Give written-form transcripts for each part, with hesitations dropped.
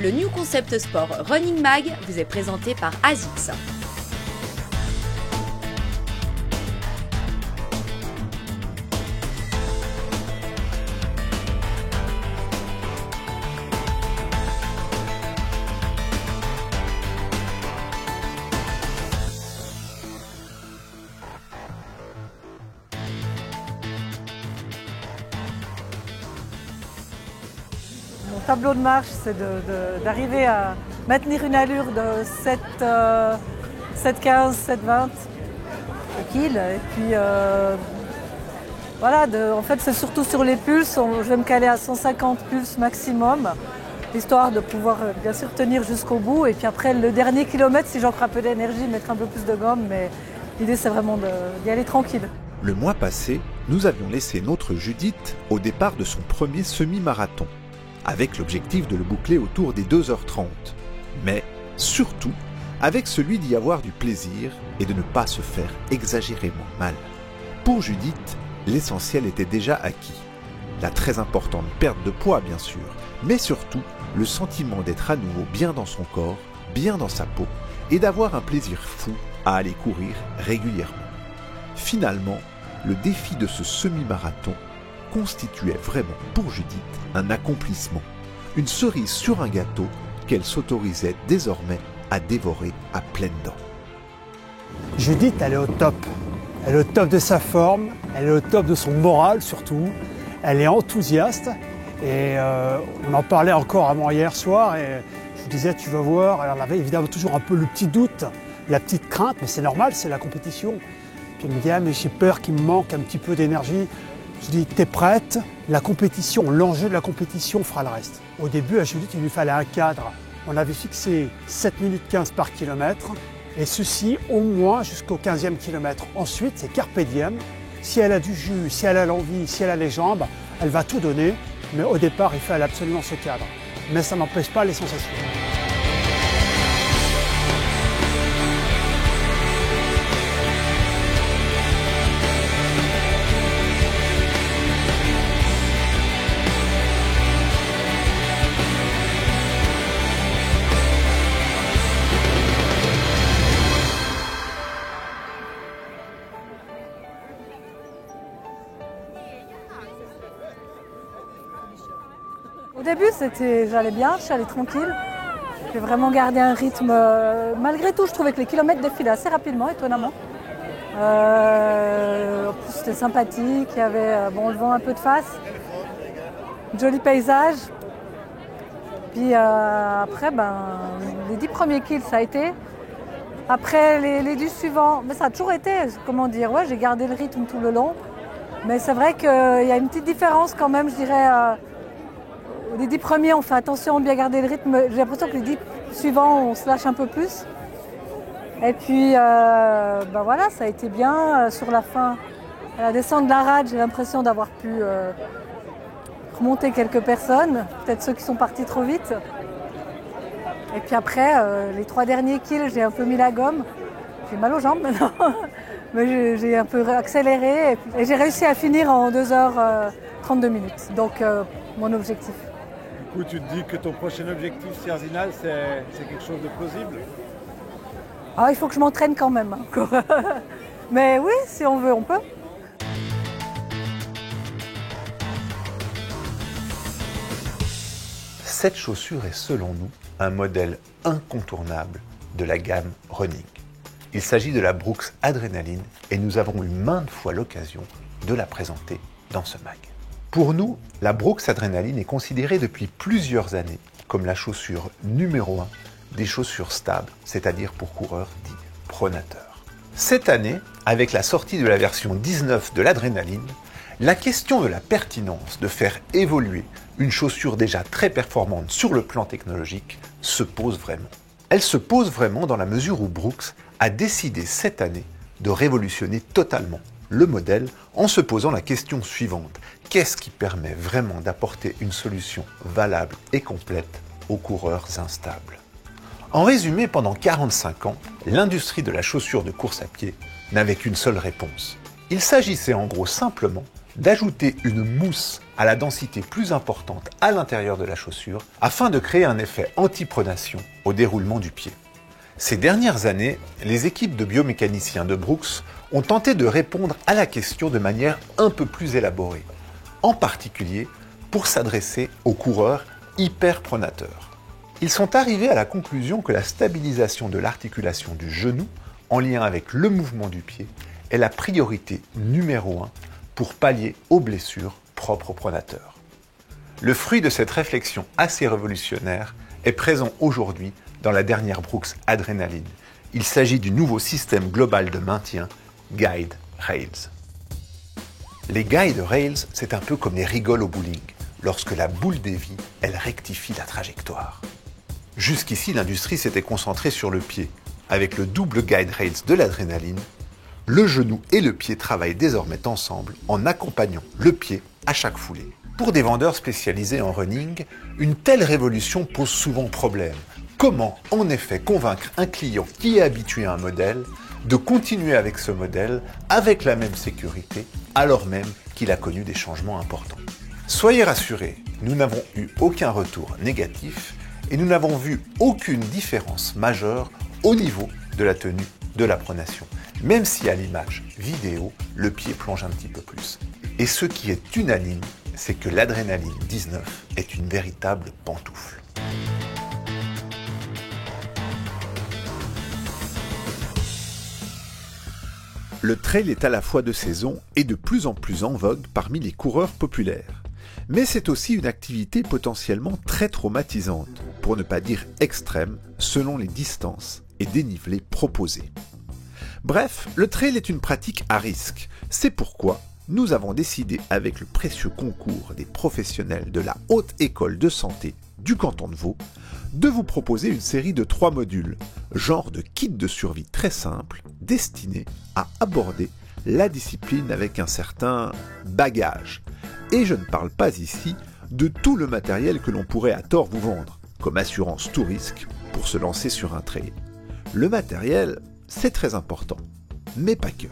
Le New Concept Sport Running Mag vous est présenté par ASICS. Mon tableau de marche, c'est d'arriver à maintenir une allure de 7,15, 7,20 kills. Et puis voilà, en fait c'est surtout sur les pulses, je vais me caler à 150 pulses maximum, histoire de pouvoir bien sûr tenir jusqu'au bout. Et puis après le dernier kilomètre, si j'ai encore un peu d'énergie, mettre un peu plus de gomme, mais l'idée c'est vraiment d'y aller tranquille. Le mois passé, nous avions laissé notre Judith au départ de son premier semi-marathon, avec l'objectif de le boucler autour des 2h30, mais surtout avec celui d'y avoir du plaisir et de ne pas se faire exagérément mal. Pour Judith, l'essentiel était déjà acquis. La très importante perte de poids bien sûr, mais surtout le sentiment d'être à nouveau bien dans son corps, bien dans sa peau, et d'avoir un plaisir fou à aller courir régulièrement. Finalement, le défi de ce semi-marathon constituait vraiment pour Judith un accomplissement, une cerise sur un gâteau qu'elle s'autorisait désormais à dévorer à pleines dents. Judith, elle est au top. Elle est au top de sa forme, elle est au top de son moral surtout. Elle est enthousiaste et on en parlait encore à moi hier soir et je lui disais tu vas voir. Alors elle avait évidemment toujours un peu le petit doute, la petite crainte, mais c'est normal, c'est la compétition. Puis elle me dit ah mais j'ai peur qu'il me manque un petit peu d'énergie. Je dis, t'es prête? La compétition, l'enjeu de la compétition fera le reste. Au début, à Judith, il lui fallait un cadre. On avait fixé 7 minutes 15 par kilomètre, et ceci au moins jusqu'au 15e kilomètre. Ensuite, c'est carpe diem. Si elle a du jus, si elle a l'envie, si elle a les jambes, elle va tout donner. Mais au départ, il fallait absolument ce cadre. Mais ça n'empêche pas les sensations. Au début, j'allais bien, j'allais tranquille. J'ai vraiment gardé un rythme. Malgré tout, je trouvais que les kilomètres défilaient assez rapidement, étonnamment. En plus, c'était sympathique, il y avait le vent un peu de face, joli paysage. Puis après, les 10 premiers kills, ça a été. Après, les 10 suivants, mais ça a toujours été, ouais, j'ai gardé le rythme tout le long. Mais c'est vrai qu'il y a une petite différence quand même, je dirais. Les 10 premiers, on fait attention à bien garder le rythme. J'ai l'impression que les 10 suivants, on se lâche un peu plus. Et puis, voilà, ça a été bien. Sur la fin, à la descente de la rade, j'ai l'impression d'avoir pu remonter quelques personnes. Peut-être ceux qui sont partis trop vite. Et puis après, les 3 derniers kills, j'ai un peu mis la gomme. J'ai mal aux jambes maintenant. Mais j'ai un peu accéléré. Et j'ai réussi à finir en 2h32 minutes. Donc, mon objectif. Du coup, tu te dis que ton prochain objectif, Sierzinal, c'est quelque chose de plausible? Il faut que je m'entraîne quand même. Mais oui, si on veut, on peut. Cette chaussure est selon nous un modèle incontournable de la gamme running. Il s'agit de la Brooks Adrenaline et nous avons eu maintes fois l'occasion de la présenter dans ce mag. Pour nous, la Brooks Adrenaline est considérée depuis plusieurs années comme la chaussure numéro 1 des chaussures stables, c'est-à-dire pour coureurs dits pronateurs. Cette année, avec la sortie de la version 19 de l'Adrenaline, la question de la pertinence de faire évoluer une chaussure déjà très performante sur le plan technologique se pose vraiment. Elle se pose vraiment dans la mesure où Brooks a décidé cette année de révolutionner totalement le modèle en se posant la question suivante. Qu'est-ce qui permet vraiment d'apporter une solution valable et complète aux coureurs instables? En résumé, pendant 45 ans, l'industrie de la chaussure de course à pied n'avait qu'une seule réponse. Il s'agissait en gros simplement d'ajouter une mousse à la densité plus importante à l'intérieur de la chaussure afin de créer un effet anti-pronation au déroulement du pied. Ces dernières années, les équipes de biomécaniciens de Brooks ont tenté de répondre à la question de manière un peu plus élaborée, en particulier pour s'adresser aux coureurs hyperpronateurs. Ils sont arrivés à la conclusion que la stabilisation de l'articulation du genou en lien avec le mouvement du pied est la priorité numéro 1 pour pallier aux blessures propres aux pronateurs. Le fruit de cette réflexion assez révolutionnaire est présent aujourd'hui dans la dernière Brooks Adrenaline. Il s'agit du nouveau système global de maintien Guide Rails. Les Guide Rails, c'est un peu comme les rigoles au bowling. Lorsque la boule dévie, elle rectifie la trajectoire. Jusqu'ici, l'industrie s'était concentrée sur le pied. Avec le double Guide Rails de l'adrénaline, le genou et le pied travaillent désormais ensemble en accompagnant le pied à chaque foulée. Pour des vendeurs spécialisés en running, une telle révolution pose souvent problème. Comment, en effet, convaincre un client qui est habitué à un modèle de continuer avec ce modèle avec la même sécurité, alors même qu'il a connu des changements importants? Soyez rassurés, nous n'avons eu aucun retour négatif et nous n'avons vu aucune différence majeure au niveau de la tenue de la pronation, même si à l'image vidéo, le pied plonge un petit peu plus. Et ce qui est unanime, c'est que l'Adrenaline 19 est une véritable pantoufle. Le trail est à la fois de saison et de plus en plus en vogue parmi les coureurs populaires. Mais c'est aussi une activité potentiellement très traumatisante, pour ne pas dire extrême, selon les distances et dénivelés proposés. Bref, le trail est une pratique à risque. C'est pourquoi nous avons décidé, avec le précieux concours des professionnels de la Haute École de Santé du canton de Vaud, de vous proposer une série de 3 modules, genre de kit de survie très simple, destiné à aborder la discipline avec un certain bagage. Et je ne parle pas ici de tout le matériel que l'on pourrait à tort vous vendre, comme assurance tout risque pour se lancer sur un trail. Le matériel, c'est très important, mais pas que.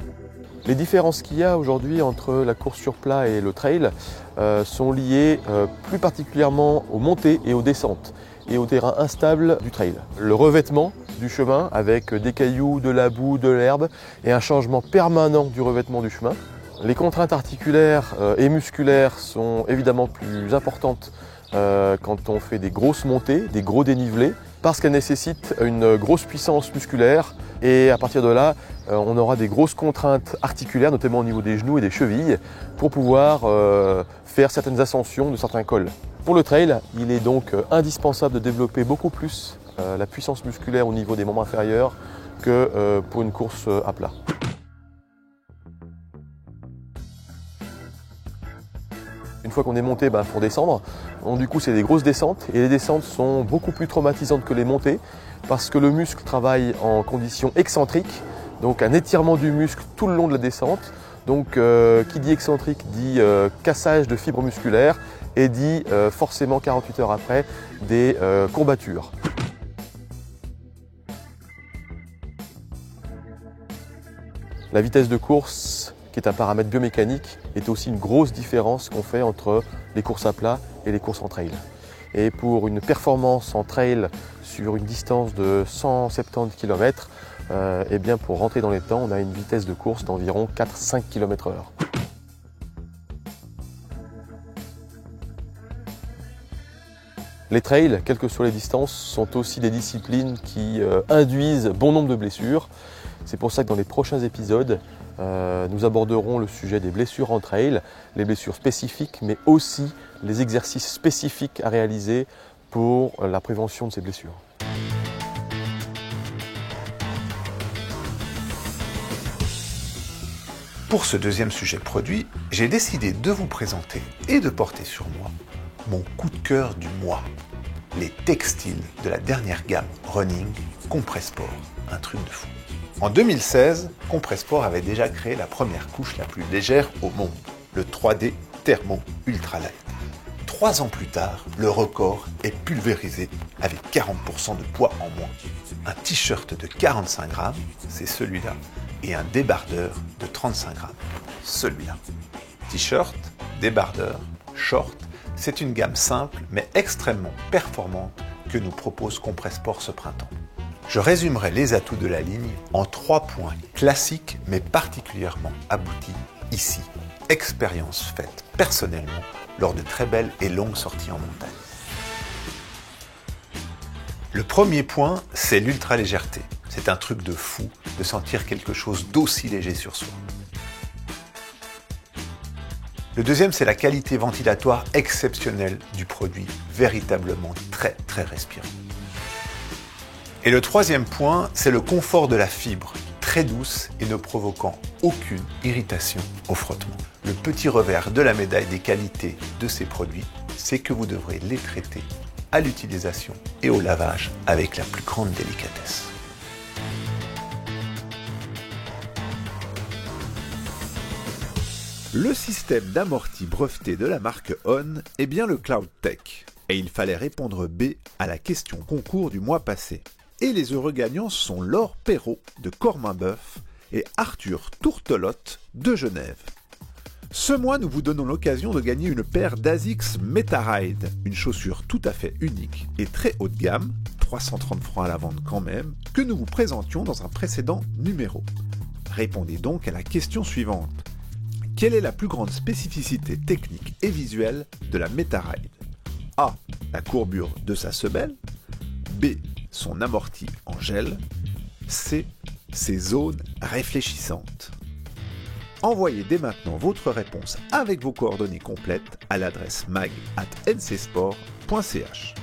Les différences qu'il y a aujourd'hui entre la course sur plat et le trail sont liées plus particulièrement aux montées et aux descentes et au terrain instable du trail. Le revêtement du chemin avec des cailloux, de la boue, de l'herbe et un changement permanent du revêtement du chemin. Les contraintes articulaires et musculaires sont évidemment plus importantes quand on fait des grosses montées, des gros dénivelés, parce qu'elles nécessitent une grosse puissance musculaire et à partir de là, on aura des grosses contraintes articulaires, notamment au niveau des genoux et des chevilles, pour pouvoir faire certaines ascensions de certains cols. Pour le trail, il est donc indispensable de développer beaucoup plus la puissance musculaire au niveau des membres inférieurs que pour une course à plat. Une fois qu'on est monté, il faut descendre. Donc, du coup, c'est des grosses descentes et les descentes sont beaucoup plus traumatisantes que les montées parce que le muscle travaille en conditions excentriques, donc un étirement du muscle tout le long de la descente. Donc, qui dit excentrique dit cassage de fibres musculaires et dit forcément 48 heures après des courbatures. La vitesse de course, qui est un paramètre biomécanique, est aussi une grosse différence qu'on fait entre les courses à plat et les courses en trail. Et pour une performance en trail sur une distance de 170 km, eh bien pour rentrer dans les temps, on a une vitesse de course d'environ 4-5 km/h. Les trails, quelles que soient les distances, sont aussi des disciplines qui induisent bon nombre de blessures. C'est pour ça que dans les prochains épisodes, nous aborderons le sujet des blessures en trail, les blessures spécifiques, mais aussi les exercices spécifiques à réaliser pour la prévention de ces blessures. Pour ce deuxième sujet produit, j'ai décidé de vous présenter et de porter sur moi mon coup de cœur du mois, les textiles de la dernière gamme Running Compressport, un truc de fou. En 2016, Compressport avait déjà créé la première couche la plus légère au monde, le 3D Thermo Ultralight. 3 ans plus tard, le record est pulvérisé avec 40% de poids en moins. Un t-shirt de 45 grammes, c'est celui-là, et un débardeur de 35 grammes, celui-là. T-shirts, débardeurs, shorts, c'est une gamme simple mais extrêmement performante que nous propose Compressport ce printemps. Je résumerai les atouts de la ligne en 3 points classiques mais particulièrement aboutis ici. Expérience faite personnellement lors de très belles et longues sorties en montagne. Le premier point, c'est l'ultra-légèreté. C'est un truc de fou de sentir quelque chose d'aussi léger sur soi. Le deuxième, c'est la qualité ventilatoire exceptionnelle du produit, véritablement très respirant. Et le troisième point, c'est le confort de la fibre, très douce et ne provoquant aucune irritation au frottement. Le petit revers de la médaille des qualités de ces produits, c'est que vous devrez les traiter à l'utilisation et au lavage avec la plus grande délicatesse. Le système d'amorti breveté de la marque On est bien le CloudTech. Et il fallait répondre B à la question concours du mois passé. Et les heureux gagnants sont Laure Perrault de Corminboeuf et Arthur Tourtelotte de Genève. Ce mois, nous vous donnons l'occasion de gagner une paire d'Asics MetaRide, une chaussure tout à fait unique et très haut de gamme, 330 francs à la vente quand même, que nous vous présentions dans un précédent numéro. Répondez donc à la question suivante. Quelle est la plus grande spécificité technique et visuelle de la MetaRide? A. La courbure de sa semelle. B. Son amorti en gel. C. Ses zones réfléchissantes. Envoyez dès maintenant votre réponse avec vos coordonnées complètes à l'adresse mag@ncsport.ch.